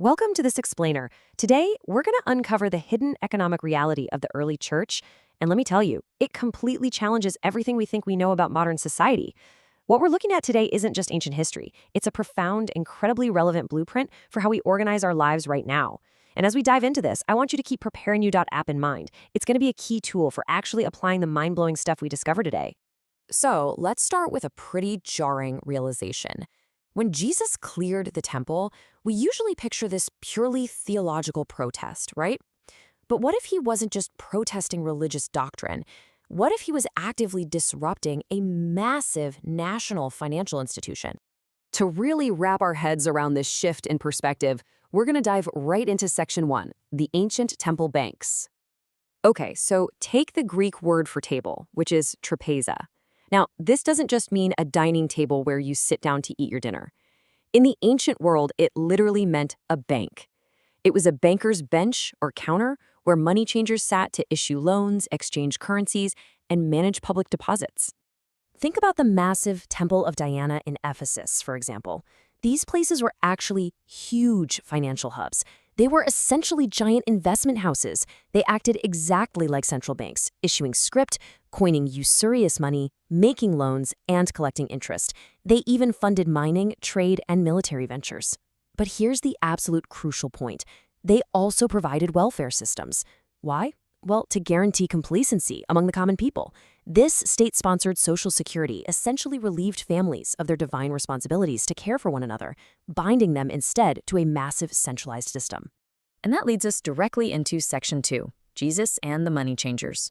Welcome to this explainer. Today, we're going to uncover the hidden economic reality of the early church. And let me tell you, it completely challenges everything we think we know about modern society. What we're looking at today isn't just ancient history. It's a profound, incredibly relevant blueprint for how we organize our lives right now. And as we dive into this, I want you to keep preparingyou.app in mind. It's going to be a key tool for actually applying the mind-blowing stuff we discover today. So let's start with a pretty jarring realization. When Jesus cleared the temple, we usually picture this purely theological protest, right? But what if he wasn't just protesting religious doctrine? What if he was actively disrupting a massive national financial institution? To really wrap our heads around this shift in perspective, we're going to dive right into Section 1, the ancient temple banks. Okay, so take the Greek word for table, which is trapeza. Now, this doesn't just mean a dining table where you sit down to eat your dinner. In the ancient world, it literally meant a bank. It was a banker's bench or counter where money changers sat to issue loans, exchange currencies, and manage public deposits. Think about the massive Temple of Diana in Ephesus, for example. These places were actually huge financial hubs. They were essentially giant investment houses. They acted exactly like central banks, issuing script, coining usurious money, making loans, and collecting interest. They even funded mining, trade, and military ventures. But here's the absolute crucial point. They also provided welfare systems. Why? Well, to guarantee complacency among the common people. This state-sponsored social security essentially relieved families of their divine responsibilities to care for one another, binding them instead to a massive centralized system. And that leads us directly into Section 2, Jesus and the money changers.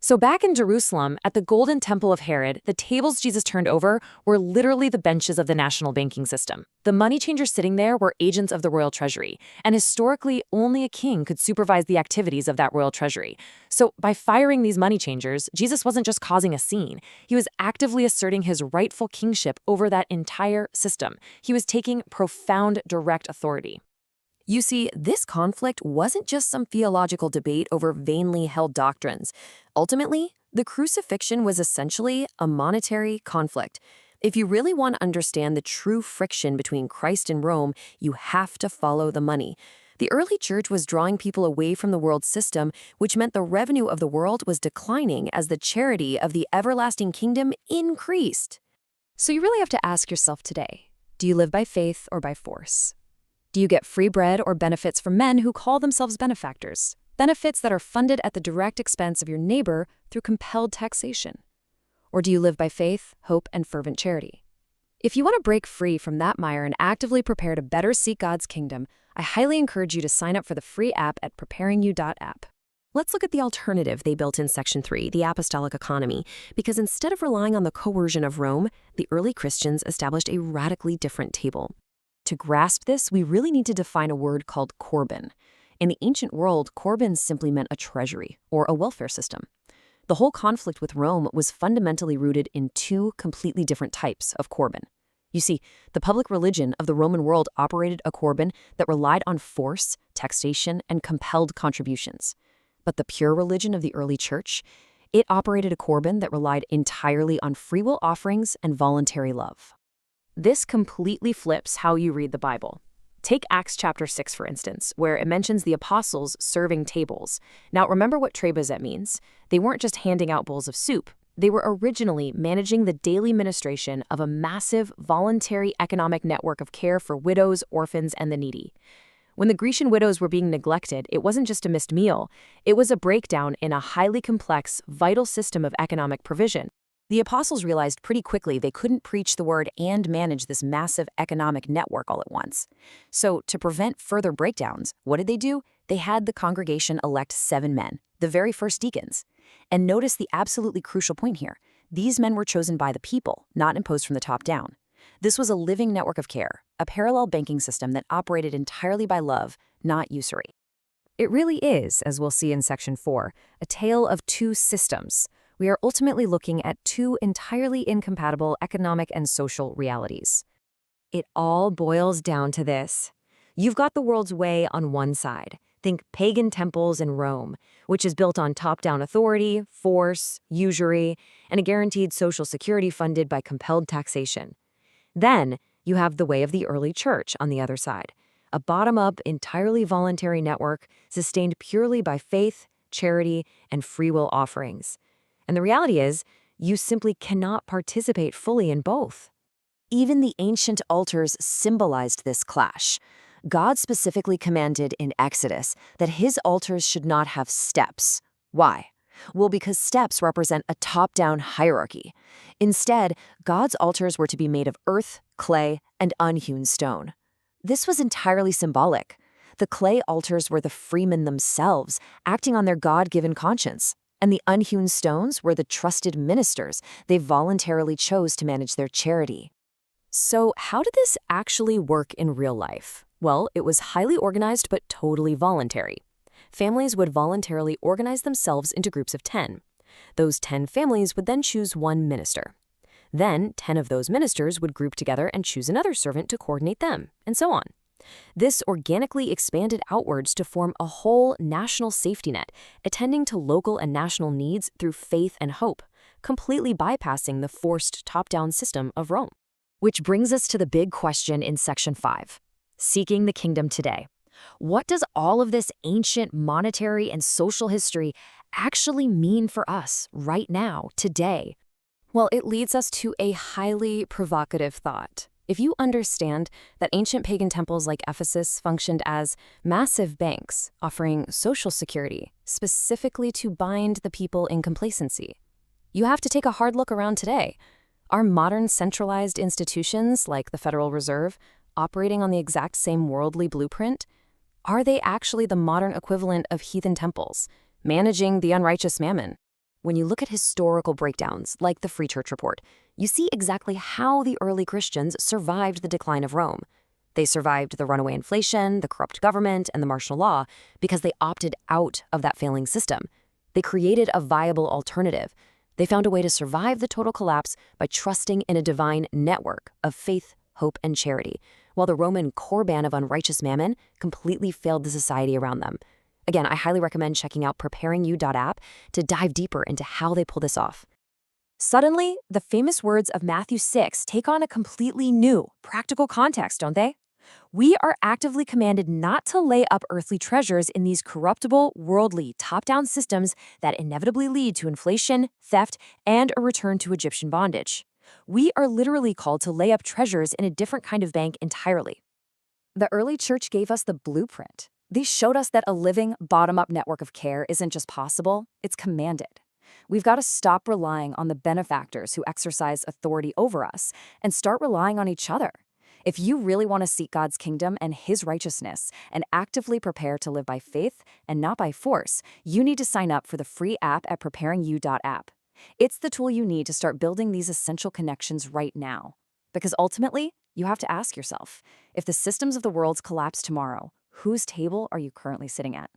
So back in Jerusalem, at the Golden Temple of Herod, the tables Jesus turned over were literally the benches of the national banking system. The money changers sitting there were agents of the royal treasury, and historically, only a king could supervise the activities of that royal treasury. So by firing these money changers, Jesus wasn't just causing a scene. He was actively asserting his rightful kingship over that entire system. He was taking profound direct authority. You see, this conflict wasn't just some theological debate over vainly held doctrines. Ultimately, the crucifixion was essentially a monetary conflict. If you really want to understand the true friction between Christ and Rome, you have to follow the money. The early church was drawing people away from the world system, which meant the revenue of the world was declining as the charity of the everlasting kingdom increased. So you really have to ask yourself today, do you live by faith or by force? Do you get free bread or benefits from men who call themselves benefactors? Benefits that are funded at the direct expense of your neighbor through compelled taxation? Or do you live by faith, hope, and fervent charity? If you want to break free from that mire and actively prepare to better seek God's kingdom, I highly encourage you to sign up for the free app at preparingyou.app. Let's look at the alternative they built in Section 3, the apostolic economy, because instead of relying on the coercion of Rome, the early Christians established a radically different table. To grasp this, we really need to define a word called Corban. In the ancient world, Corban simply meant a treasury or a welfare system. The whole conflict with Rome was fundamentally rooted in two completely different types of Corban. You see, the public religion of the Roman world operated a Corban that relied on force, taxation, and compelled contributions. But the pure religion of the early church, it operated a Corban that relied entirely on free will offerings and voluntary love. This completely flips how you read the Bible. Take Acts chapter 6, for instance, where it mentions the apostles serving tables. Now, remember what trebizet means. They weren't just handing out bowls of soup. They were originally managing the daily ministration of a massive, voluntary economic network of care for widows, orphans, and the needy. When the Grecian widows were being neglected, it wasn't just a missed meal. It was a breakdown in a highly complex, vital system of economic provision. The apostles realized pretty quickly they couldn't preach the word and manage this massive economic network all at once. So, to prevent further breakdowns, what did they do? They had the congregation elect 7 men, the very first deacons. And notice the absolutely crucial point here. These men were chosen by the people, not imposed from the top down. This was a living network of care, a parallel banking system that operated entirely by love, not usury. It really is, as we'll see in Section 4, a tale of two systems. We are ultimately looking at two entirely incompatible economic and social realities. It all boils down to this. You've got the world's way on one side. Think pagan temples in Rome, which is built on top-down authority, force, usury, and a guaranteed social security funded by compelled taxation. Then you have the way of the early church on the other side, a bottom-up, entirely voluntary network sustained purely by faith, charity, and free will offerings. And the reality is, you simply cannot participate fully in both. Even the ancient altars symbolized this clash. God specifically commanded in Exodus that his altars should not have steps. Why? Well, because steps represent a top-down hierarchy. Instead, God's altars were to be made of earth, clay, and unhewn stone. This was entirely symbolic. The clay altars were the freemen themselves, acting on their God-given conscience. And the unhewn stones were the trusted ministers they voluntarily chose to manage their charity. So how did this actually work in real life? Well, it was highly organized but totally voluntary. Families would voluntarily organize themselves into groups of 10. Those 10 families would then choose one minister. Then 10 of those ministers would group together and choose another servant to coordinate them, and so on. This organically expanded outwards to form a whole national safety net, attending to local and national needs through faith and hope, completely bypassing the forced top-down system of Rome. Which brings us to the big question in Section 5, seeking the kingdom today. What does all of this ancient monetary and social history actually mean for us right now, today? Well, it leads us to a highly provocative thought. If you understand that ancient pagan temples like Ephesus functioned as massive banks offering social security, specifically to bind the people in complacency, you have to take a hard look around today. Are modern centralized institutions like the Federal Reserve operating on the exact same worldly blueprint? Are they actually the modern equivalent of heathen temples, managing the unrighteous mammon? When you look at historical breakdowns, like the Free Church Report, you see exactly how the early Christians survived the decline of Rome. They survived the runaway inflation, the corrupt government, and the martial law because they opted out of that failing system. They created a viable alternative. They found a way to survive the total collapse by trusting in a divine network of faith, hope, and charity, while the Roman Corban of unrighteous mammon completely failed the society around them. Again, I highly recommend checking out preparingyou.app to dive deeper into how they pull this off. Suddenly, the famous words of Matthew 6 take on a completely new, practical context, don't they? We are actively commanded not to lay up earthly treasures in these corruptible, worldly, top-down systems that inevitably lead to inflation, theft, and a return to Egyptian bondage. We are literally called to lay up treasures in a different kind of bank entirely. The early church gave us the blueprint. They showed us that a living, bottom-up network of care isn't just possible, it's commanded. We've got to stop relying on the benefactors who exercise authority over us and start relying on each other. If you really want to seek God's kingdom and his righteousness and actively prepare to live by faith and not by force, you need to sign up for the free app at preparingyou.app. It's the tool you need to start building these essential connections right now. Because ultimately, you have to ask yourself, if the systems of the world collapse tomorrow, whose table are you currently sitting at?